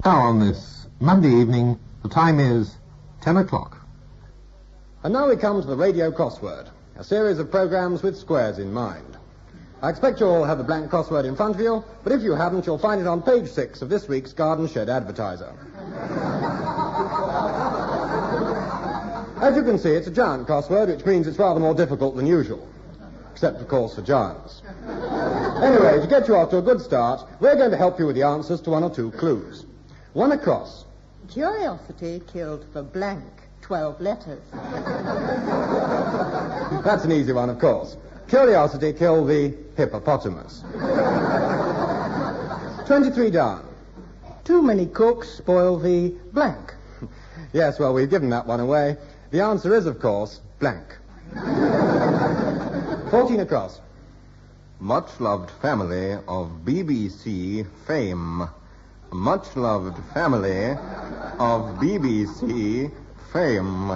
Now, on this Monday evening, the time is 10 o'clock. And now we come to the radio crossword, a series of programs with squares in mind. I expect you all have a blank crossword in front of you, but if you haven't, you'll find it on page 6 of this week's Garden Shed Advertiser. As you can see, it's a giant crossword, which means it's rather more difficult than usual. Except, of course, for giants. Anyway, to get you off to a good start, we're going to help you with the answers to one or two clues. One across. Curiosity killed for blank 12 letters. That's an easy one, of course. Curiosity killed the hippopotamus. 23 down. Too many cooks spoil the blank. Yes, well, we've given that one away. The answer is, of course, blank. 14 across. Much-loved family of BBC fame. Much-loved family of BBC fame.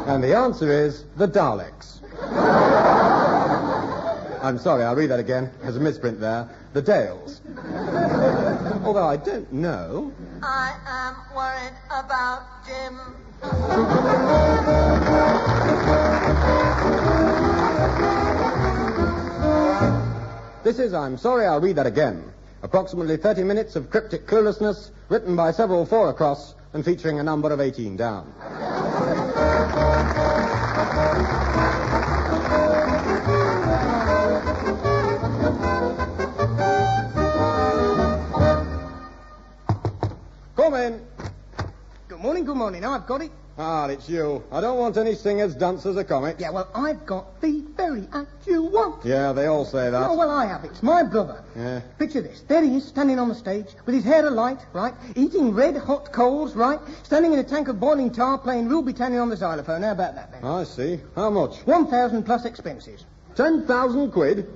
And the answer is the Daleks. I'm sorry, I'll read that again. There's a misprint there. The Dales. Although I don't know. I am worried about Jim. This is I'm Sorry, I'll Read That Again. Approximately 30 minutes of cryptic cluelessness, written by several 4 across and featuring a number of 18 down. Come in. Good morning. I've got it. Ah, it's you. I don't want any singers, dancers, or comics. Yeah, well, I've got the very act you want. Yeah, they all say that. Oh, well, I have. It's my brother. Yeah. Picture this. There he is, standing on the stage, with his hair alight, right? Eating red-hot coals, right? Standing in a tank of boiling tar, playing Rule Britannia on the xylophone. How about that, then? I see. How much? 1,000 plus expenses. 10,000 quid?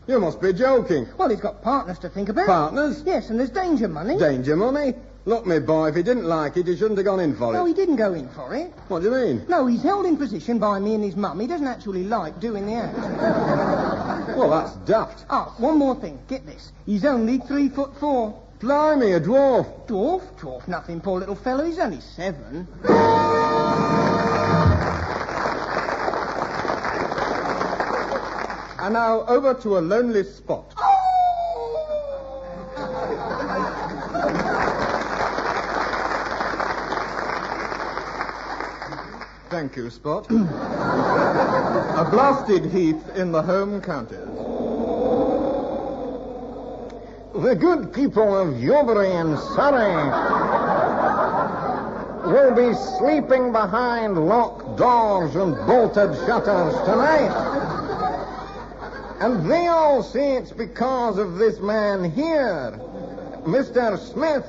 You must be joking. Well, he's got partners to think about. Partners? Yes, and there's danger money. Danger money? Look, me boy, if he didn't like it, he shouldn't have gone in for No, it. he didn't go in for it. What do you mean? No, he's held in position by me and his mum. He doesn't actually like doing the act. Well, that's daft. Oh, one more thing. Get this. He's only 3'4". Blimey, a dwarf. Dwarf? Dwarf nothing, poor little fellow. He's only 7. And now over to a lonely spot. Thank you, Spot. A blasted heath in the home counties. The good people of Yobury and Surrey will be sleeping behind locked doors and bolted shutters tonight. And they all say it's because of this man here. Mr. Smith,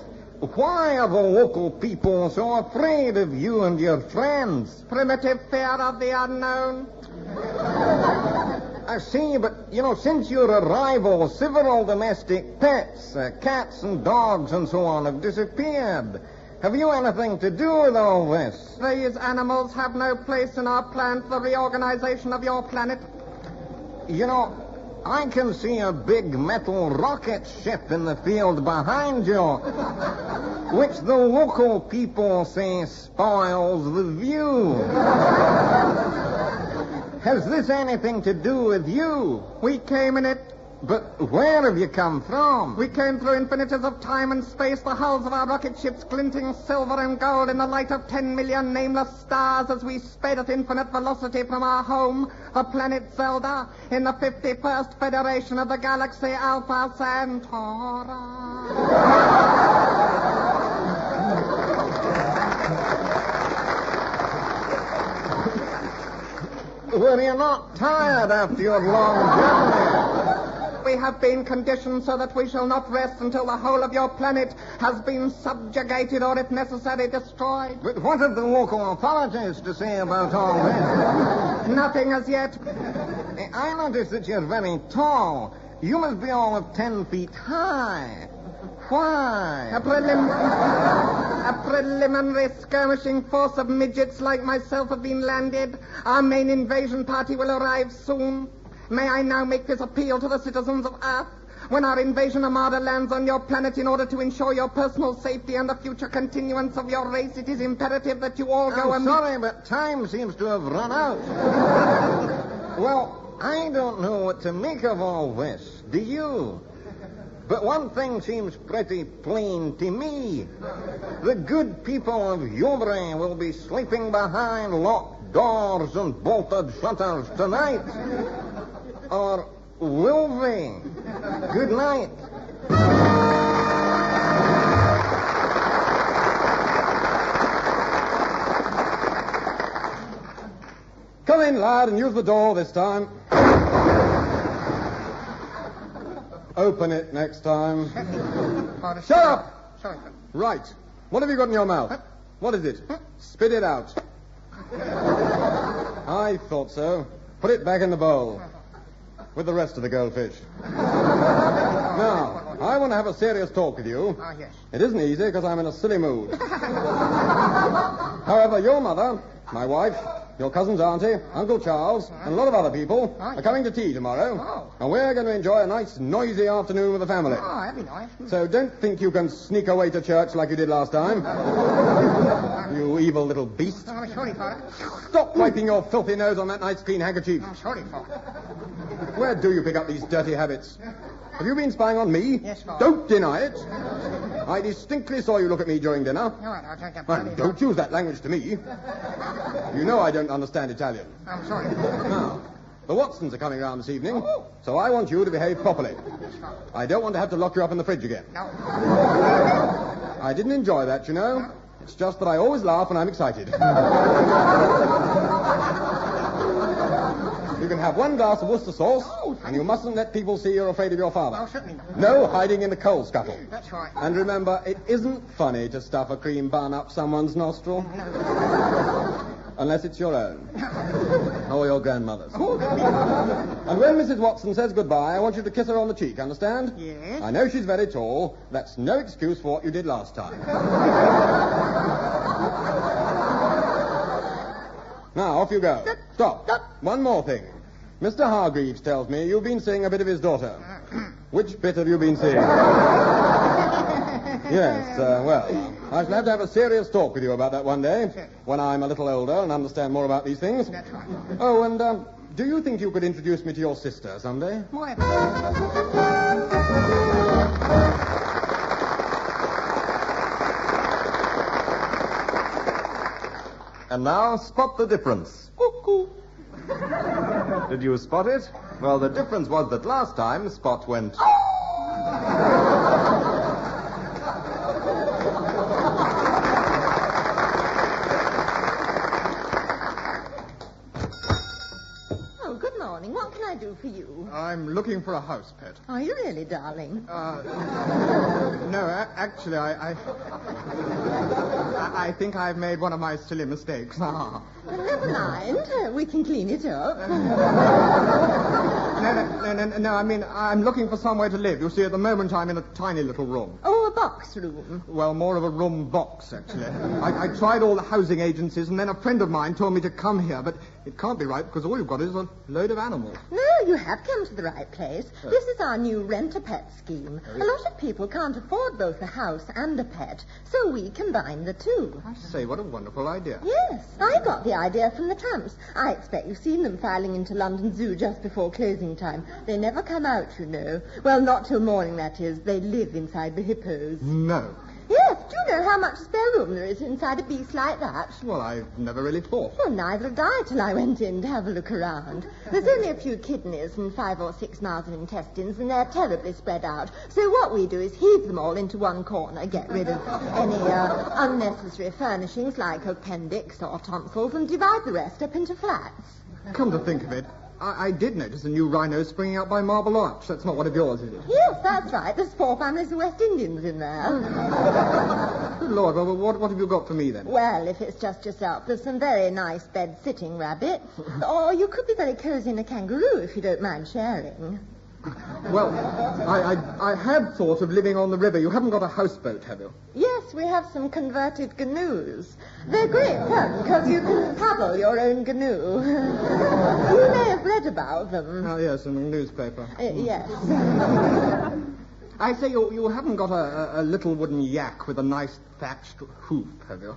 why are the local people so afraid of you and your friends? Primitive fear of the unknown. I see, but, since your arrival, several domestic pets, cats and dogs and so on, have disappeared. Have you anything to do with all this? These animals have no place in our plan for the reorganization of your planet. I can see a big metal rocket ship in the field behind you, which the local people say spoils the view. Has this anything to do with you? We came in it. But where have you come from? We came through infinities of time and space, the hulls of our rocket ships glinting silver and gold in the light of 10 million nameless stars as we sped at infinite velocity from our home, the planet Zelda, in the 51st Federation of the Galaxy Alpha Centauri. Were you not tired after your long journey? We have been conditioned so that we shall not rest until the whole of your planet has been subjugated or, if necessary, destroyed. But what have the local authorities to say about all this? Nothing as yet. I notice that you're very tall. You must be all of 10 feet high. Why? A preliminary skirmishing force of midgets like myself have been landed. Our main invasion party will arrive soon. May I now make this appeal to the citizens of Earth? When our invasion armada lands on your planet in order to ensure your personal safety and the future continuance of your race, it is imperative that you all go I'm and... sorry, but time seems to have run out. Well, I don't know what to make of all this. Do you? But one thing seems pretty plain to me. The good people of Ubre will be sleeping behind locked doors and bolted shutters tonight. Or will they? Good night. Come in, lad, and use the door this time. Open it next time. Shut up! Sorry. Right. What have you got in your mouth? What is it? Spit it out. I thought so. Put it back in the bowl. With the rest of the goldfish. Now, I want to have a serious talk with you. Ah, yes. It isn't easy because I'm in a silly mood. However, your mother, my wife, your cousin's auntie, Uncle Charles, and a lot of other people are coming to tea tomorrow. Oh. And we're going to enjoy a nice, noisy afternoon with the family. Oh, that'd be nice. So don't think you can sneak away to church like you did last time. You evil little beast. Oh, I'm sorry, Father. Stop wiping your filthy nose on that nice clean handkerchief. I'm sorry, Father. Where do you pick up these dirty habits? Have you been spying on me? Yes, Father. Don't deny it. I distinctly saw you look at me during dinner. All right, I'll take that. And don't use that language to me. You know I don't understand Italian. I'm sorry. Now, the Watsons are coming round this evening, Oh. so I want you to behave properly. Yes, Father. I don't want to have to lock you up in the fridge again. No. I didn't enjoy that, you know. It's just that I always laugh when I'm excited. You can have one glass of Worcester sauce, and you mustn't let people see you're afraid of your Oh, father. certainly not. No hiding in the coal scuttle. That's right. And remember, it isn't funny to stuff a cream bun up someone's nostril. Unless it's your own. Or your grandmother's. And when Mrs. Watson says goodbye, I want you to kiss her on the cheek, understand? Yes. I know she's very tall. That's no excuse for what you did last time. Now, off you go. Stop. One more thing. Mr. Hargreaves tells me you've been seeing a bit of his daughter. Which bit have you been seeing? Yes, well, I shall have a serious talk with you about that one day, when I'm a little older and understand more about these things. That's right. Oh, and do you think you could introduce me to your sister someday? Why? And now, spot the difference. Cuckoo. Did you spot it? Well, the difference was that last time, Spot went... Oh, good morning. What can I do for you? I'm looking for a house pet. Are you really, darling? No, actually, I think I've made one of my silly mistakes. Well, never mind. We can clean it up. No, I mean, I'm looking for somewhere to live. You see, at the moment, I'm in a tiny little room. Oh, a box room. Well, more of a room box, actually. I tried all the housing agencies, and then a friend of mine told me to come here, but it can't be right, because all you've got is a load of animals. No, you have come to the right place. This is our new rent-a-pet scheme. A lot of people can't afford both a house and a pet, so we combine the two. I say, what a wonderful idea. Yes, I got the idea from the tramps. I expect you've seen them filing into London Zoo just before closing time. They never come out, you know. Well, not till morning, that is. They live inside the hippos. No. Yes, do you know how much spare room there is inside a beast like that? Well, I've never really thought. Well, neither did I till I went in to have a look around. There's only a few kidneys and 5 or 6 miles of intestines, and they're terribly spread out. So what we do is heave them all into one corner, get rid of any unnecessary furnishings like appendix or tonsils, and divide the rest up into flats. Come to think of it, I did notice a new rhino springing out by Marble Arch. That's not one of yours, is it? Yes, that's right. There's 4 families of West Indians in there. Good Lord, well, what have you got for me, then? Well, if it's just yourself, there's some very nice bed-sitting rabbit. Or you could be very cozy in a kangaroo if you don't mind sharing. Well, I had thought of living on the river. You haven't got a houseboat, have you? Yes, we have some converted canoes. They're great fun because you can paddle your own canoe. You may have read about them. Oh, yes, in the newspaper. Yes. I say, you haven't got a little wooden yak with a nice thatched hoof, have you?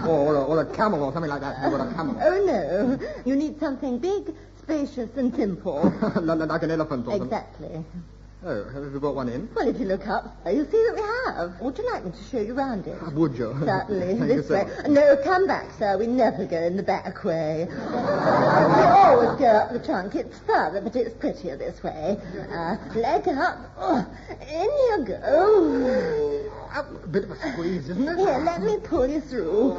or a camel or something like that. You've got a camel. Oh, no. You need something big, spacious, and simple. Like an elephant or something. Exactly. Oh, have you got one in? Well, if you look up, you'll see that we have. Would you like me to show you round it? Would you? Certainly. Thank This you, way. sir. No, come back, sir. We never go in the back way. We always go up the trunk. It's further, but it's prettier this way. Leg up. Oh, in you go. A bit of a squeeze, isn't it? Here, let me pull you through.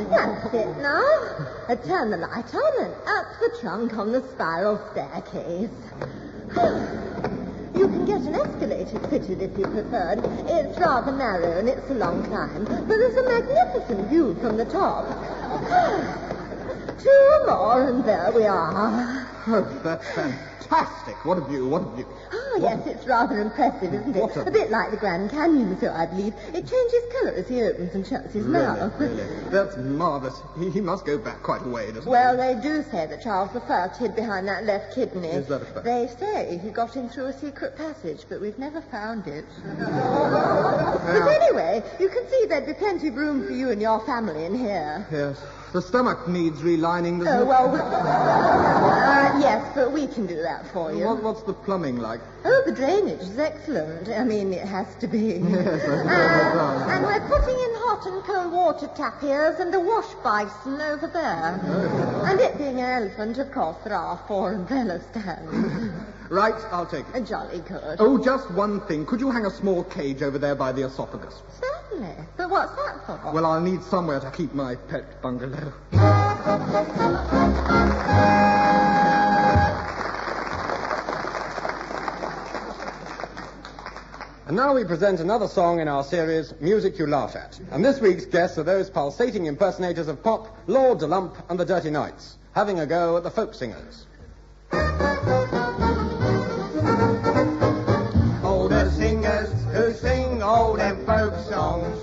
That's it now. Turn the light on and up the trunk on the spiral staircase. You can get an escalator fitted if you preferred. It's rather narrow and it's a long climb, but there's a magnificent view from the top. 2 more and there we are. Oh, that's fantastic. What a view, what a view. Oh, yes, it's rather impressive, isn't it? A bit like the Grand Canyon, so I believe. It changes colour as he opens and shuts his mouth. Really? That's marvellous. He must go back quite a way, doesn't he? Well, they do say that Charles I hid behind that left kidney. Is that a fact? They say he got in through a secret passage, but we've never found it. Yeah. But anyway, you can see there'd be plenty of room for you and your family in here. Yes. The stomach needs relining, doesn't Oh, it? well, yes, but we can do that for you. What's the plumbing like? Oh, the drainage is excellent. I mean, it has to be. Yes, I And we're putting in hot and cold water tapirs and a wash basin over there. Oh. And it being an elephant, of course, there are 4 umbrella stands. Right, I'll take it. Jolly good. Oh, just one thing. Could you hang a small cage over there by the esophagus? Certainly. But what's that for? Well, I'll need somewhere to keep my pet bungalow. And now we present another song in our series, Music You Laugh At. And this week's guests are those pulsating impersonators of pop, Lord Lump and the Dirty Knights, having a go at the folk singers. Older singers who sing all them folk songs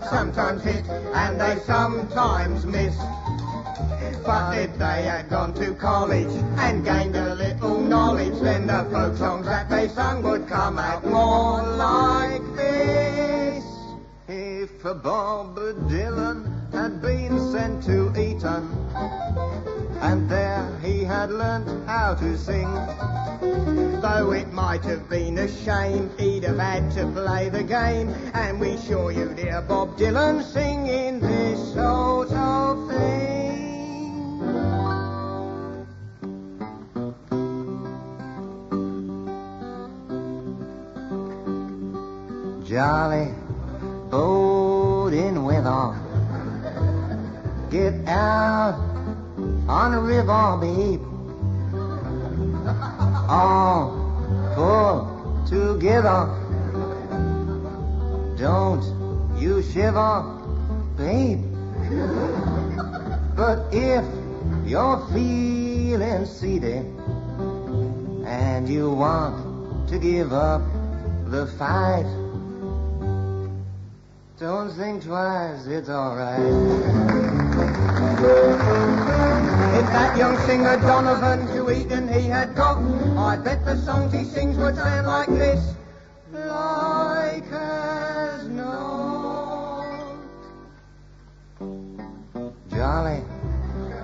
sometimes hit and they sometimes miss. But if they had gone to college and gained a little knowledge, then the folk songs that they sung would come out more like this. If Bob Dylan had been sent to Eton, and there he had learnt how to sing, Though it might have been a shame, he'd have had to play the game, and we sure you'd hear Bob Dylan singing this sort of thing. jolly boat in weather, get out on the river, babe. All pull together, don't you shiver, babe. But if you're feeling seedy and you want to give up the fight, don't think twice, it's alright. If that young singer Donovan to Eton he had got, I bet the songs he sings would sound like this. Like as not. Jolly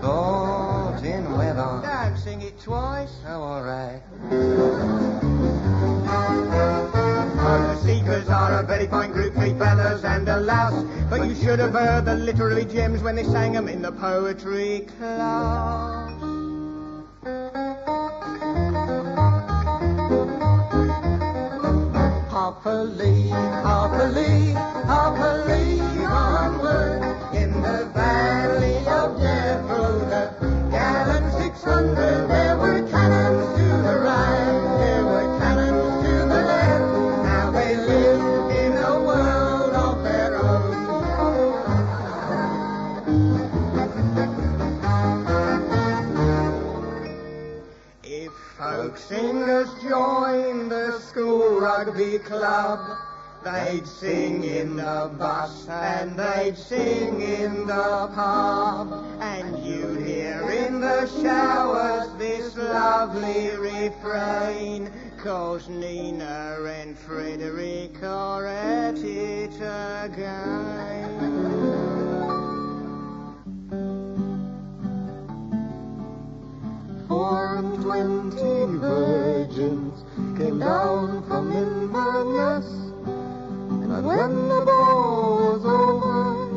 boat in weather. Don't sing it twice. Oh, alright. The Seekers are a very fine group, 3 fellas and a louse, but you should have heard the literary gems when they sang them in the poetry class. Half a league, half a league, half a league onward, in the valley of death rode a gallant 600. There were cannons to the right, there were cannons to the left. Now they live in a world of their own. local rugby club. They'd sing in the bus and they'd sing in the pub. And you'd hear in the showers this lovely refrain, 'cause Nina and Frederick are at it again. 24 virgins came down from Inverness, and when the ball was over,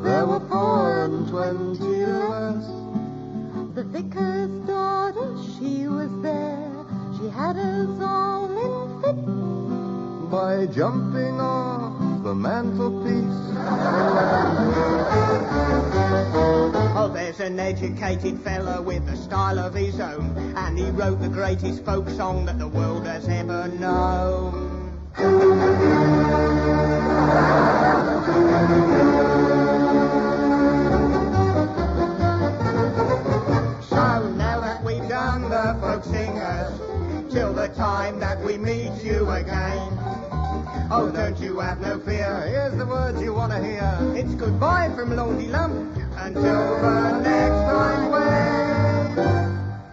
there were 24 less. The vicar's daughter, she was there. She had us all in fit by jumping off the mantelpiece. Oh, there's an educated fella with a style of his own, and he wrote the greatest folk song that the world has ever known. So now that we've done the folk singers, till the time that we meet you again, oh, don't you have no fear. Here's the words you want to hear. It's goodbye from Lordy Lump until the next time when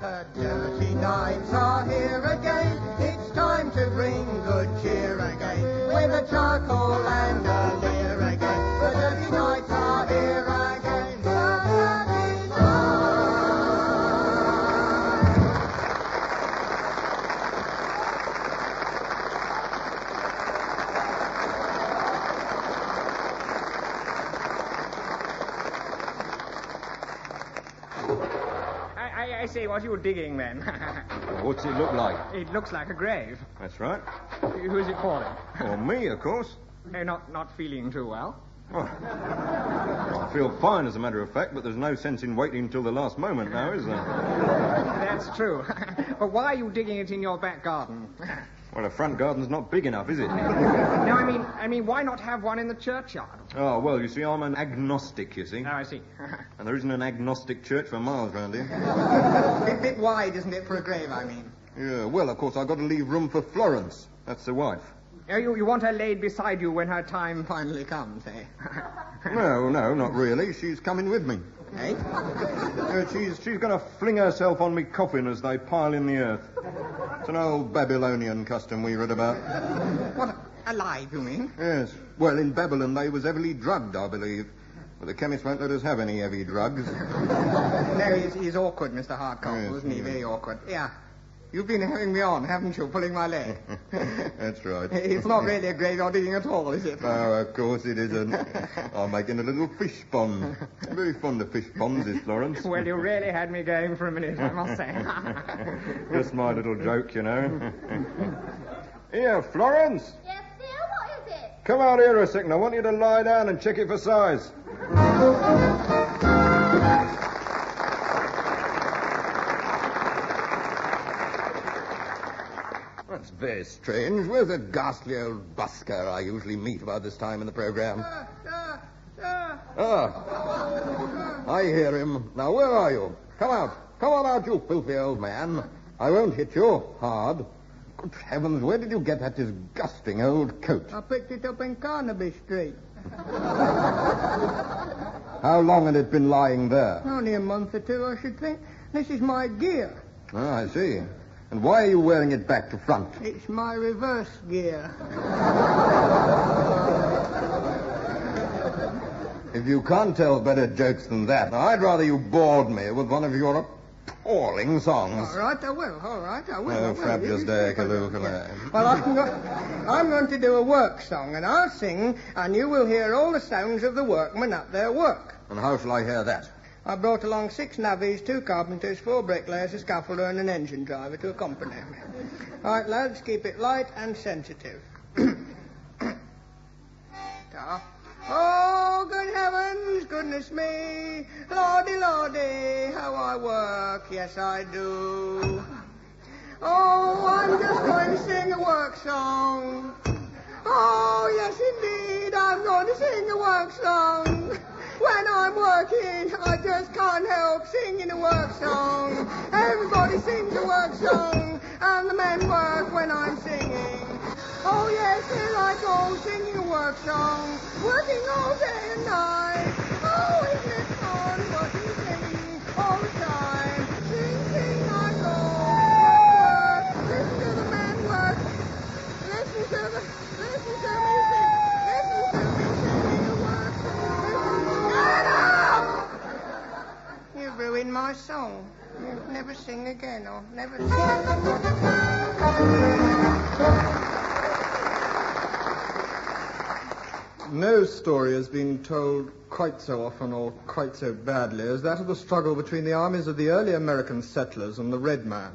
the dirty nights are here again. It's time to bring good cheer again, with a charcoal and a leer again. The dirty nights are here again. The dirty nights. I say, what you digging then? What's it look like? It looks like a grave. That's right. Who's it for then? Well, me, of course. Not feeling too well. Oh. I feel fine, as a matter of fact, but there's no sense in waiting until the last moment now, is there? That's true. But why are you digging it in your back garden? Well, the front garden's not big enough, is it? No, I mean, why not have one in the churchyard? Oh, well, you see, I'm an agnostic, you see. Oh, I see. And there isn't an agnostic church for miles round here. Bit wide, isn't it, for a grave, I mean? Yeah, well, of course, I've got to leave room for Florence. That's the wife. Oh, you want her laid beside you when her time finally comes, eh? No, not really. She's coming with me. Eh? She's going to fling herself on me coffin as they pile in the earth. It's an old Babylonian custom we read about. What, alive, you mean? Yes. Well, in Babylon they was heavily drugged, I believe. But the chemist won't let us have any heavy drugs. No, he's awkward, Mr. Hardcastle, Yes, isn't he? yes. Very awkward. Yeah. You've been having me on, haven't you, pulling my leg? That's right. It's not really a graveyard digging at all, is it? No, of course it isn't. I'm making a little fish pond. Very fond of fish ponds, is Florence. Well, you really had me going for a minute, I must say. Just my little joke, you know. Here, Florence. Yes, dear, what is it? Come out here a second. I want you to lie down and check it for size. That's very strange. Where's the ghastly old busker I usually meet about this time in the program? Ah, I hear him. Now, where are you? Come out. Come on out, you filthy old man. I won't hit you hard. Good heavens, where did you get that disgusting old coat? I picked it up in Carnaby Street. How long had it been lying there? Only a month or two, I should think. This is my gear. Ah, I see. And why are you wearing it back to front? It's my reverse gear. If you can't tell better jokes than that, I'd rather you bored me with one of your appalling songs. All right, I will. All right, I will. Oh, fabulous day, Kaloo. Well, I'm going to do a work song, and I'll sing, and you will hear all the sounds of the workmen at their work. And how shall I hear that? I brought along 6 navvies, 2 carpenters, 4 bricklayers, a scaffolder, and an engine driver to accompany me. All right, lads, keep it light and sensitive. Oh, good heavens, goodness me, lordy, lordy, how I work, yes I do. Oh, I'm just going to sing a work song. Oh, yes indeed, I'm going to sing a work song. When I'm working, I just can't help singing a work song. Everybody sings a work song, and the men work when I'm singing. Oh, yes, here I go, singing a work song, working all day and night. Oh, isn't it fun, working, singing all the time. Sing, sing, I go, work, work. Listen to the man work. Listen to me sing. Listen to me singing a work song. Get up! You ruined my song. You'll never sing again, or never sing. No story has been told quite so often or quite so badly as that of the struggle between the armies of the early American settlers and the Red Man,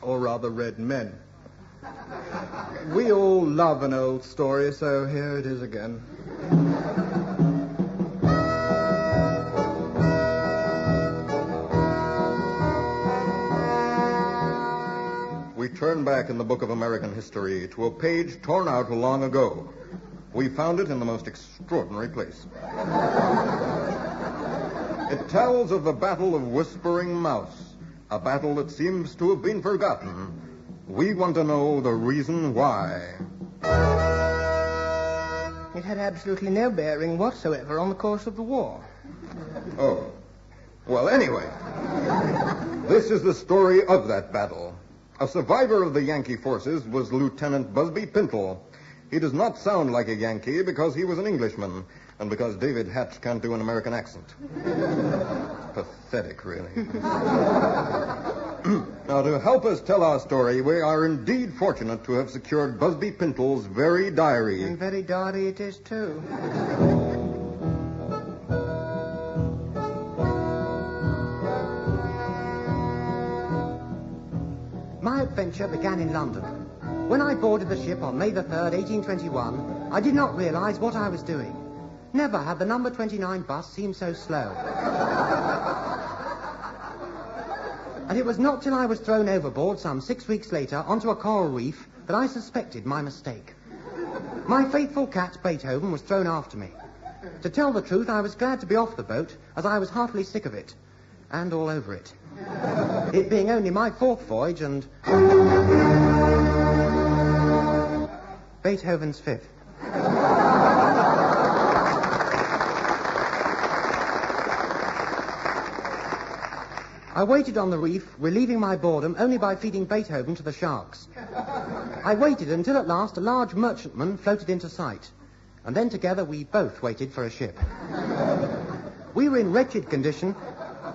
or rather Red Men. We all love an old story, so here it is again. We turn back in the book of American history to a page torn out long ago. We found it in the most extraordinary place. It tells of the Battle of Whispering Mouse, a battle that seems to have been forgotten. We want to know the reason why. It had absolutely no bearing whatsoever on the course of the war. Oh. Well, anyway, this is the story of that battle. A survivor of the Yankee forces was Lieutenant Busby Pintle. He does not sound like a Yankee because he was an Englishman, and because David Hatch can't do an American accent. Pathetic, really. Now, to help us tell our story, we are indeed fortunate to have secured Busby Pintle's very diary. And very diary it is, too. My adventure began in London. When I boarded the ship on May the 3rd, 1821, I did not realize what I was doing. Never had the number 29 bus seemed so slow. And it was not till I was thrown overboard some 6 weeks later onto a coral reef that I suspected my mistake. My faithful cat, Beethoven, was thrown after me. To tell the truth, I was glad to be off the boat, as I was heartily sick of it. And all over it. It being only my 4th voyage and... Beethoven's 5th. I waited on the reef, relieving my boredom only by feeding Beethoven to the sharks. I waited until at last a large merchantman floated into sight, and then together we both waited for a ship. We were in wretched condition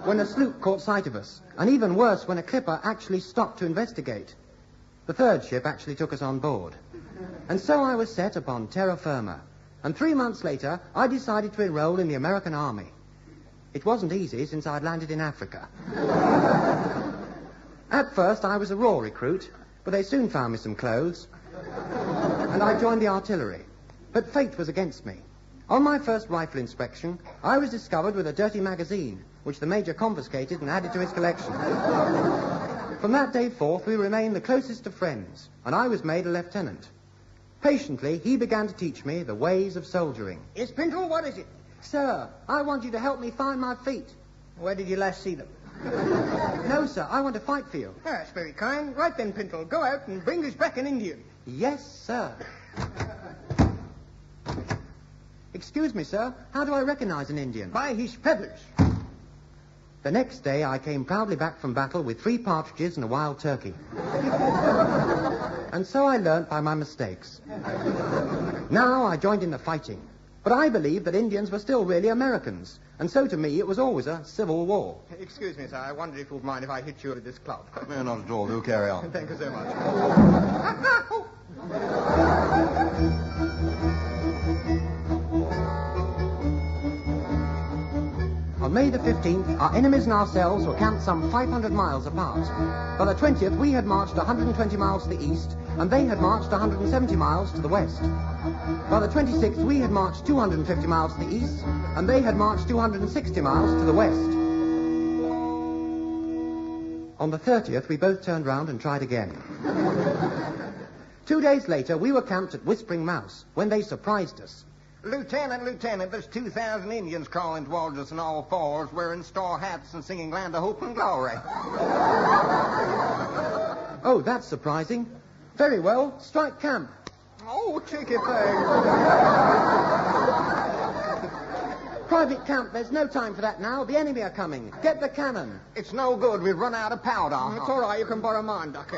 when a sloop caught sight of us, and even worse when a clipper actually stopped to investigate. The 3rd ship actually took us on board. And so I was set upon terra firma, and 3 months later I decided to enroll in the American Army. It wasn't easy since I'd landed in Africa. At first I was a raw recruit, but they soon found me some clothes, and I joined the artillery. But fate was against me. On my first rifle inspection, I was discovered with a dirty magazine, which the Major confiscated and added to his collection. From that day forth, we remained the closest of friends, and I was made a lieutenant. Patiently, he began to teach me the ways of soldiering. Yes, Pintle, what is it? Sir, I want you to help me find my feet. Where did you last see them? No, sir, I want to fight for you. Oh, that's very kind. Right then, Pintle, go out and bring us back an Indian. Yes, sir. Excuse me, sir, how do I recognize an Indian? By his feathers. The next day, I came proudly back from battle with 3 partridges and a wild turkey. And so I learnt by my mistakes. Now I joined in the fighting. But I believed that Indians were still really Americans. And so to me, it was always a civil war. Excuse me, sir. I wondered if you'd mind if I hit you with this club. Not at all. Do carry on. Thank you so much. On May the 15th, our enemies and ourselves were camped some 500 miles apart. By the 20th, we had marched 120 miles to the east, and they had marched 170 miles to the west. By the 26th, we had marched 250 miles to the east, and they had marched 260 miles to the west. On the 30th, we both turned round and tried again. 2 days later, we were camped at Whispering Mouse, when they surprised us. Lieutenant, there's 2,000 Indians crawling towards us on all fours, wearing straw hats and singing Land of Hope and Glory. Oh, that's surprising. Very well, strike camp. Oh, cheeky thing. Private Camp, there's no time for that now. The enemy are coming. Get the cannon. It's no good. We've run out of powder. It's all right. You can borrow mine, Ducky.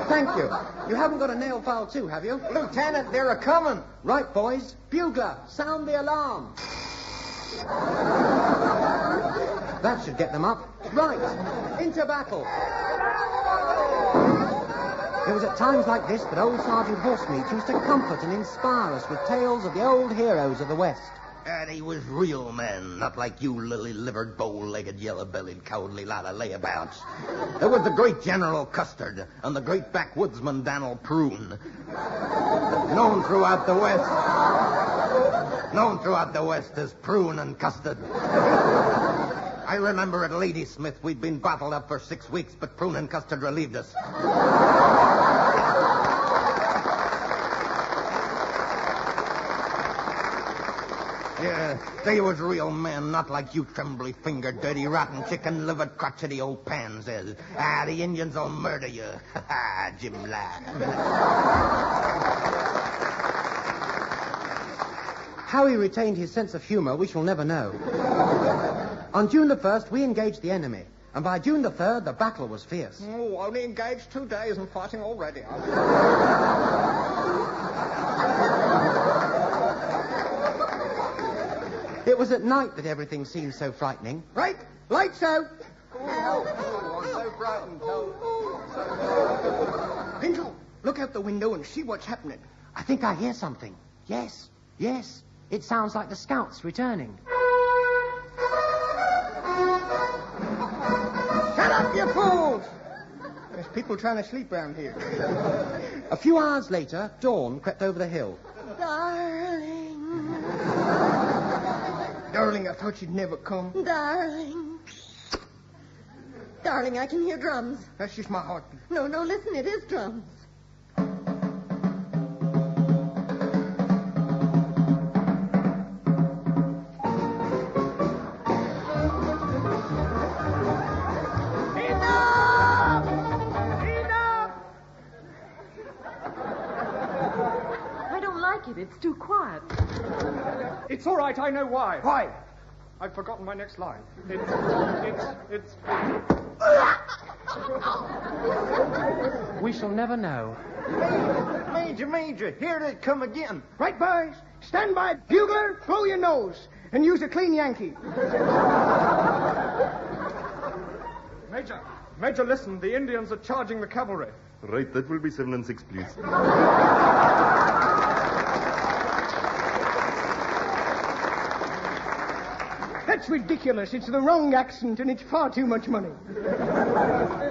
Thank you. You haven't got a nail file too, have you? Lieutenant, they're a-coming. Right, boys. Bugler, sound the alarm. That should get them up. Right, into battle. It was at times like this that old Sergeant Horsemeat used to comfort and inspire us with tales of the old heroes of the West. And he was real men, not like you lily-livered, bow-legged, yellow-bellied, cowardly lot of layabouts. There was the great General Custard and the great backwoodsman Dan'l Prune. Known throughout the West as Prune and Custard. I remember at Ladysmith we'd been bottled up for 6 weeks, but Prune and Custard relieved us. Yeah, they was real men, not like you trembly-fingered, dirty, rotten, chicken-livered, crotchety old pansies. The Indians will murder you. Ha ha, Jim laughed. How he retained his sense of humor, we shall never know. On June the 1st, we engaged the enemy. And by June the 3rd, the battle was fierce. Oh, only engaged 2 days and fighting already. It was at night that everything seemed so frightening. Right, lights out. I'm so frightened, Pinto, look out the window and see what's happening. I think I hear something. Yes. It sounds like the scouts returning. Shut up, you fools! There's people trying to sleep round here. A few hours later, dawn crept over the hill. Darling. Darling, I thought you'd never come. Darling. Darling, I can hear drums. That's just my heartbeat. No, listen, it is drums. It's too quiet. It's all right, I know why. Why? I've forgotten my next line. It's... We shall never know. Major, here they come again. Right, boys. Stand by. Bugler, blow your nose. And use a clean Yankee. Major, listen. The Indians are charging the cavalry. Right, that will be 7 and 6, please. That's ridiculous. It's the wrong accent, and it's far too much money.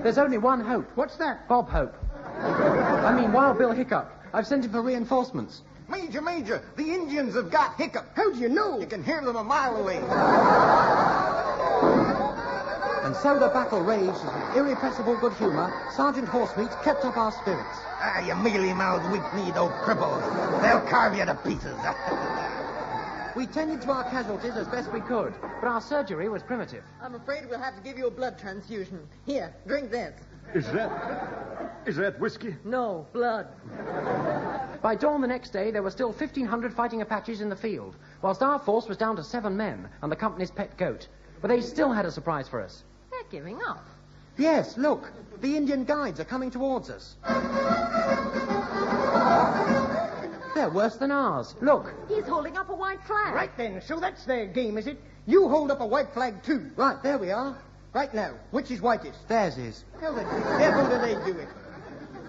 There's only one Hope. What's that? Bob Hope. I mean, Wild Bill Hiccup. I've sent him for reinforcements. Major, the Indians have got Hiccup. How do you know? You can hear them a mile away. And so the battle raged, and with irrepressible good humor, Sergeant Horsemeat kept up our spirits. You mealy-mouthed, weak-kneed old cripples. They'll carve you to pieces. We tended to our casualties as best we could, but our surgery was primitive. I'm afraid we'll have to give you a blood transfusion. Here, drink this. Is that whiskey? No, blood. By dawn the next day, there were still 1,500 fighting Apaches in the field, whilst our force was down to 7 men and the company's pet goat. But they still had a surprise for us. They're giving up. Yes, look. The Indian guides are coming towards us. They're worse than ours. Look. He's holding up a white flag. Right then, so that's their game, is it? You hold up a white flag, too. Right, there we are. Right now, which is whitest? Theirs is. How the devil do they do it?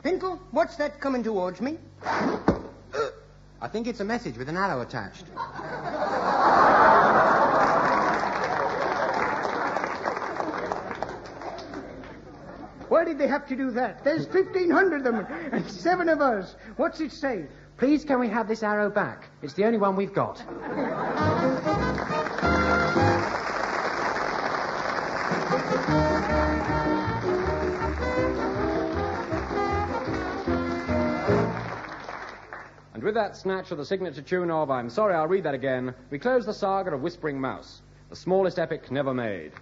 Pintle, what's that coming towards me? I think it's a message with an arrow attached. Why did they have to do that? There's 1,500 of them, and 7 of us. What's it say? Please, can we have this arrow back? It's the only one we've got. And with that snatch of the signature tune of I'm Sorry, I'll Read That Again, we close the saga of Whispering Mouse, the smallest epic never made.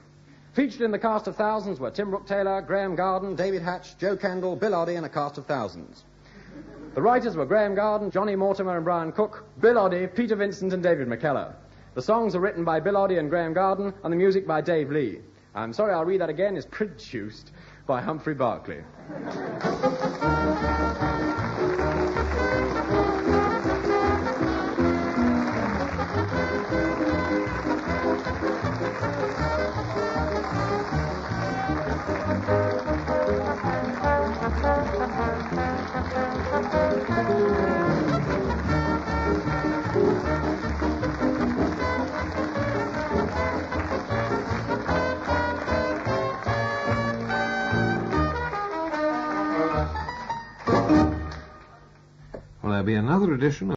Featured in the cast of thousands were Tim Brooke-Taylor, Graham Garden, David Hatch, Joe Kendall, Bill Oddie, and a cast of thousands. The writers were Graham Garden, Johnny Mortimer and Brian Cook, Bill Oddie, Peter Vincent and David McKellar. The songs are written by Bill Oddie and Graham Garden, and the music by Dave Lee. I'm sorry, I'll read that again, is produced by Humphrey Barclay. Well, there'll be another edition of